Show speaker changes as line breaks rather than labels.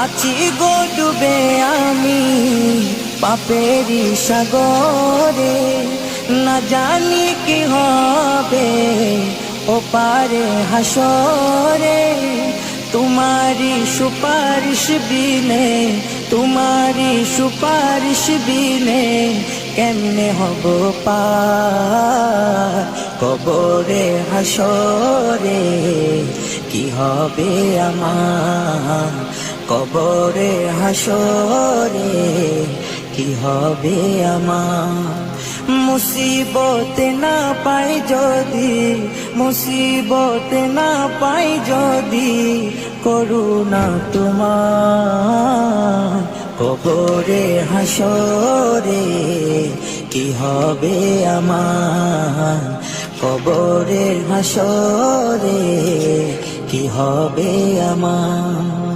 আছি গো ডুবে আমি পাপেরি সাগরে, না জানি কি হবে ও পারে হাসরে। তোমারি সুপারিশ বিনে, তোমারি সুপারিশ বিনে কেমনে হব পার কবরে হাসরে। কি হবে আমার কবরে হাসরে, কি হবে আমার। মুসিবতে না পাই যদি, মুসিবতে না পাই যদি করুণা তোমার কবরে হাসরে। কি হবে আমার কবরে হাসরে, কি হবে আমার।